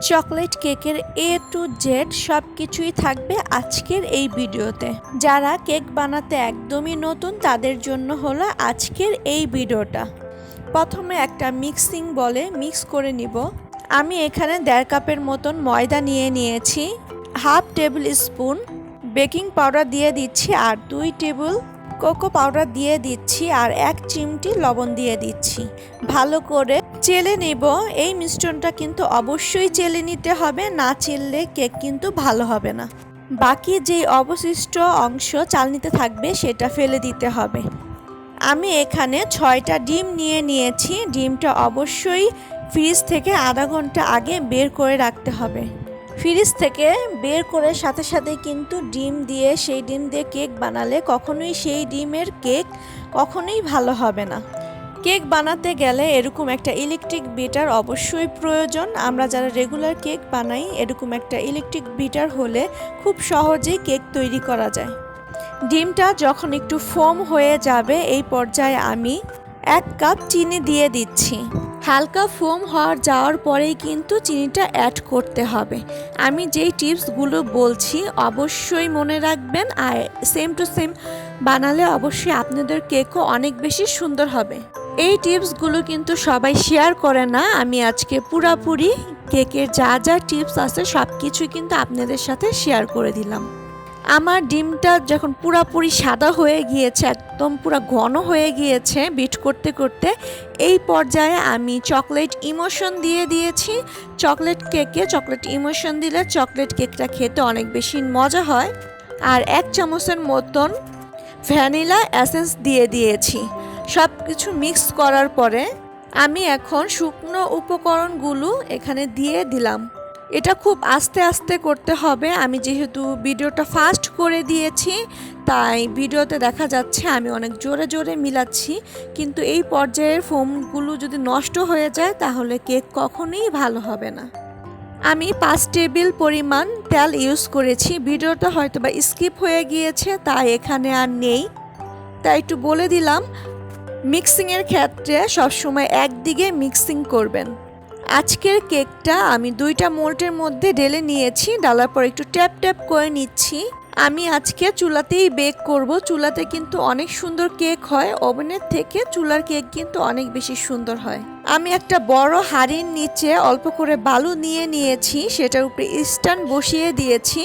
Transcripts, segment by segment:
Chocolate কেকের A to Z সব কিছুই থাকবে আজকের এই ভিডিওতে। যারা কেক বানাতে একদমই নতুন তাদের জন্য হলো আজকের এই ভিডিওটা। প্রথমে একটা মিক্সিং বলে মিক্স করে নিব। আমি এখানে 1.5 কাপের মতন ময়দা নিয়ে নিয়েছি, 1/2 টেবিল স্পুন বেকিং পাউডার দিয়ে দিচ্ছি, আর 2 টেবিল কোকো পাউডার দিয়ে দিচ্ছি, আর 1 চিমটি লবণ দিয়ে দিচ্ছি। ভালো করে চেলে নেব। এই মিশ্রণটা কিন্তু অবশ্যই চেলে নিতে হবে, না চেললে কেক কিন্তু ভালো হবে না। বাকি যে অবশিষ্ট অংশ চালনিতে থাকবে সেটা ফেলে দিতে হবে। আমি এখানে 6টা ডিম নিয়ে নিয়েছি। ডিমটা অবশ্যই ফ্রিজ থেকে আধা ঘন্টা আগে বের করে রাখতে হবে। ফ্রিজ থেকে বের করে সাথে সাথে কিন্তু ডিম দিয়ে কেক বানালে কখনোই সেই ডিমের কেক কখনোই ভালো হবে না। কেক বানাতে গেলে এরকম একটা ইলেকট্রিক বিটার অবশ্যই প্রয়োজন। আমরা যারা রেগুলার কেক বানাই এরকম একটা ইলেকট্রিক বিটার হলে খুব সহজেই কেক তৈরি করা যায়। ডিমটা যখন একটু ফোম হয়ে যাবে এই পর্যায়ে আমি 1 কাপ চিনি দিয়ে দিচ্ছি। হালকা ফোম যাওয়ার পরেই কিন্তু চিনিটা অ্যাড করতে হবে। আমি যেই টিপসগুলো বলছি অবশ্যই মনে রাখবেন, আর সেম টু সেম বানালে অবশ্যই আপনাদের কেকও অনেক বেশি সুন্দর হবে। এই টিপসগুলো কিন্তু সবাই শেয়ার করে না। আমি আজকে পুরাপুরি কেকের যা যা টিপস আছে সব কিছুই কিন্তু আপনাদের সাথে শেয়ার করে দিলাম। আমার ডিমটা যখন পুরাপুরি সাদা হয়ে গিয়েছে, একদম পুরো ঘন হয়ে গিয়েছে বিট করতে করতে, এই পর্যায়ে আমি চকলেট ইমোশন দিয়ে দিয়েছি। চকলেট কেকে চকলেট ইমোশন দিলে চকলেট কেকটা খেতে অনেক বেশি মজা হয়। আর 1 চামচের মতন ভ্যানিলা এসেন্স দিয়ে দিয়েছি। সব কিছু মিক্স করার পরে আমি এখন শুকনো উপকরণগুলো এখানে দিয়ে দিলাম। এটা খুব আস্তে আস্তে করতে হবে। আমি যেহেতু ভিডিওটা ফাস্ট করে দিয়েছি তাই ভিডিওতে দেখা যাচ্ছে আমি অনেক জোরে জোরে মিলাচ্ছি, কিন্তু এই পর্যায়ের ফোমগুলো যদি নষ্ট হয়ে যায় তাহলে কেক কখনোই ভালো হবে না। আমি 5 টেবিল পরিমাণ তেল ইউজ করেছি। ভিডিওটা হয়তো বা স্কিপ হয়ে গিয়েছে তাই এখানে আর নেই, তাই একটু বলে দিলাম। মিক্সিংয়ের ক্ষেত্রে সবসময় একদিকে মিক্সিং করবেন। আজকের কেকটা আমি 2টা মোল্ডের মধ্যে ঢেলে নিয়েছি। ডালার পর একটু ট্যাপ ট্যাপ করে নিচ্ছি। আমি আজকে চুলাতেই বেক করব। চুলাতে কিন্তু অনেক সুন্দর কেক হয়, ওভেনের থেকে চুলার কেক কিন্তু অনেক বেশি সুন্দর হয়। আমি একটা বড় হাঁড়ির নিচে অল্প করে বালু নিয়ে নিয়েছি, সেটার উপরে স্ট্যান্ড বসিয়ে দিয়েছি।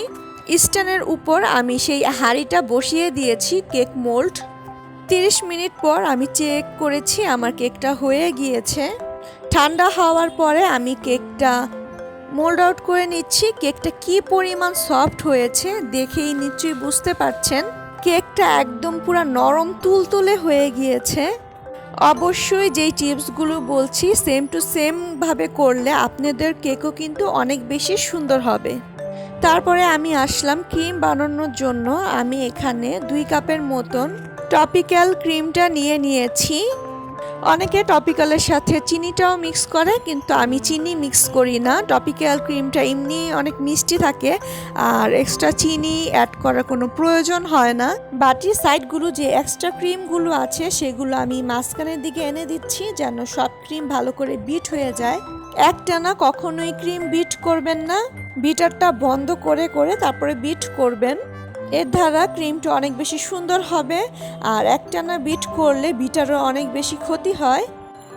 স্ট্যান্ডের উপর আমি সেই হাঁড়িটা বসিয়ে দিয়েছি কেক মোল্ড। 30 মিনিট পর আমি চেক করেছি আমার কেকটা হয়ে গিয়েছে। ঠান্ডা হওয়ার পরে আমি কেকটা মোল্ড আউট করে নিচ্ছি। কেকটা কি পরিমাণ সফট হয়েছে দেখেই নিশ্চয়ই বুঝতে পারছেন। কেকটা একদম পুরো নরম তুলতুলে হয়ে গিয়েছে। অবশ্যই যেই টিপসগুলো বলছি সেম টু সেম ভাবে করলে আপনাদের কেকও কিন্তু অনেক বেশি সুন্দর হবে। তারপরে আমি আসলাম ক্রিম বানানোর জন্য। আমি এখানে 2 কাপের মতন টপিক্যাল ক্রিমটা নিয়ে নিয়েছি। অনেকে টপিক্যালের সাথে চিনিটাও মিক্স করে, কিন্তু আমি চিনি মিক্স করি না। টপিক্যাল ক্রিমটা এমনি অনেক মিষ্টি থাকে, আর এক্সট্রা চিনি অ্যাড করার কোনো প্রয়োজন হয় না। বাটির সাইডগুলো যে এক্সট্রা ক্রিমগুলো আছে সেগুলো আমি মাঝখানের দিকে এনে দিচ্ছি যেন সব ক্রিম ভালো করে বিট হয়ে যায়। একটানা কখনোই ক্রিম বিট করবেন না, বিটারটা বন্ধ করে করে তারপরে বিট করবেন। এর দ্বারা ক্রিমটা অনেক বেশি সুন্দর হবে, আর একটানা বিট করলে বিটারও অনেক বেশি ক্ষতি হয়।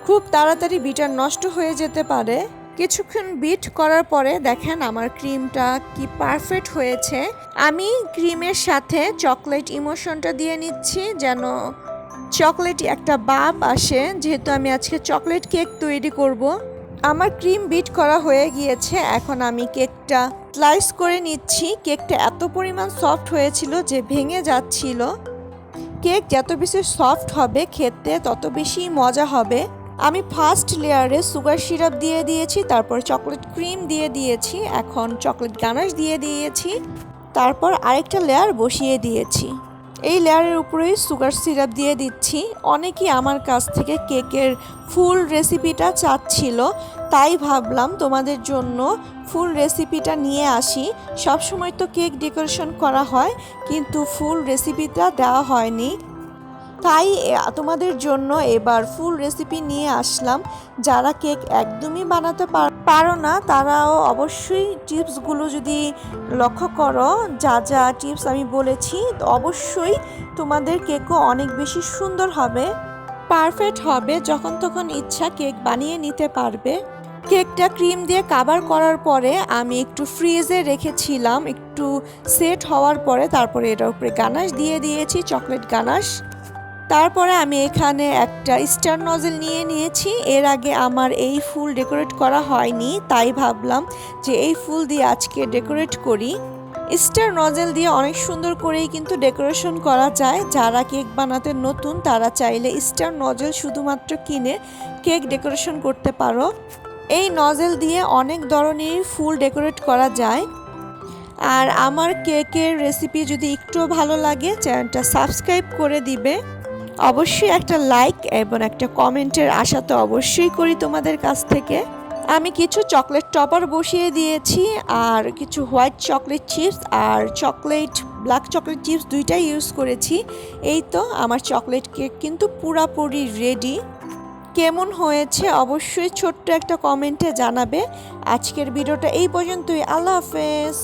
খুব তাড়াতাড়ি বিটার নষ্ট হয়ে যেতে পারে। কিছুক্ষণ বিট করার পরে দেখেন আমার ক্রিমটা কি পারফেক্ট হয়েছে। আমি ক্রিমের সাথে চকলেট ইমোশনটা দিয়ে নিচ্ছি যেন চকলেট একটা ভাব আসে, যেহেতু আমি আজকে চকলেট কেক তৈরি করব। আমার ক্রিম বিট করা হয়ে গিয়েছে। এখন আমি কেকটা স্লাইস করে নিচ্ছি। কেকটা এত পরিমাণ সফট হয়েছিল যে ভেঙে যাচ্ছিল। কেক যত বেশি সফট হবে খেতে তত বেশি মজা হবে। আমি ফার্স্ট লেয়ারে সুগার সিরাপ দিয়ে দিয়েছি, তারপর চকলেট ক্রিম দিয়ে দিয়েছি, এখন চকলেট গানাশ দিয়ে দিয়েছি, তারপর আরেকটা লেয়ার বসিয়ে দিয়েছি। এই লেয়ারের উপরেই সুগার সিরাপ দিয়ে দিচ্ছি। অনেকেই আমার কাছ থেকে কেকের ফুল রেসিপিটা চাচ্ছিল, তাই ভাবলাম তোমাদের জন্য ফুল রেসিপিটা নিয়ে আসি। সবসময় তো কেক ডেকোরেশন করা হয় কিন্তু ফুল রেসিপিটা দেওয়া হয়নি। তাই তোমাদের জন্য এবার ফুল রেসিপি নিয়ে আসলাম। যারা কেক একদমই বানাতে পারো না তারাও অবশ্যই টিপসগুলো যদি লক্ষ্য করো, যা যা টিপস আমি বলেছি, অবশ্যই তোমাদের কেকও অনেক বেশি সুন্দর হবে, পারফেক্ট হবে। যখন তখন ইচ্ছা কেক বানিয়ে নিতে পারবে। কেকটা ক্রিম দিয়ে কাভার করার পরে আমি একটু ফ্রিজে রেখেছিলাম, একটু সেট হওয়ার পরে তারপরে এটার উপরে গানাশ দিয়ে দিয়েছি, চকলেট গানাশ। তারপরে আমি এখানে একটা স্টার নজেল নিয়ে নিয়েছি। এর আগে আমার এই ফুল ডেকোরেট করা হয়নি, তাই ভাবলাম যে এই ফুল দিয়ে আজকে ডেকোরেট করি। স্টার নজেল দিয়ে অনেক সুন্দর করেই কিন্তু ডেকোরেশন করা যায়। যারা কেক বানাতে নতুন তারা চাইলে স্টার নজেল শুধুমাত্র কিনে কেক ডেকোরেশন করতে পারো। এই নজেল দিয়ে অনেক ধরনের ফুল ডেকোরেট করা যায়। আর আমার কেকের রেসিপি যদি একটু ভালো লাগে চ্যানেলটা সাবস্ক্রাইব করে দিবে। অবশ্যই একটা লাইক এবং একটা কমেন্টের আশা তো অবশ্যই করি তোমাদের কাছ থেকে। আমি কিছু চকলেট টপার বসিয়ে দিয়েছি আর কিছু হোয়াইট চকলেট চিপস আর ব্ল্যাক চকলেট চিপস দুইটাই ইউজ করেছি। এই তো আমার চকলেট কেক কিন্তু পুরাপুরি রেডি। কেমন হয়েছে অবশ্যই ছোট্ট একটা কমেন্টে জানাবে। আজকের ভিডিওটা এই পর্যন্তই। আল্লাহ হাফেজ।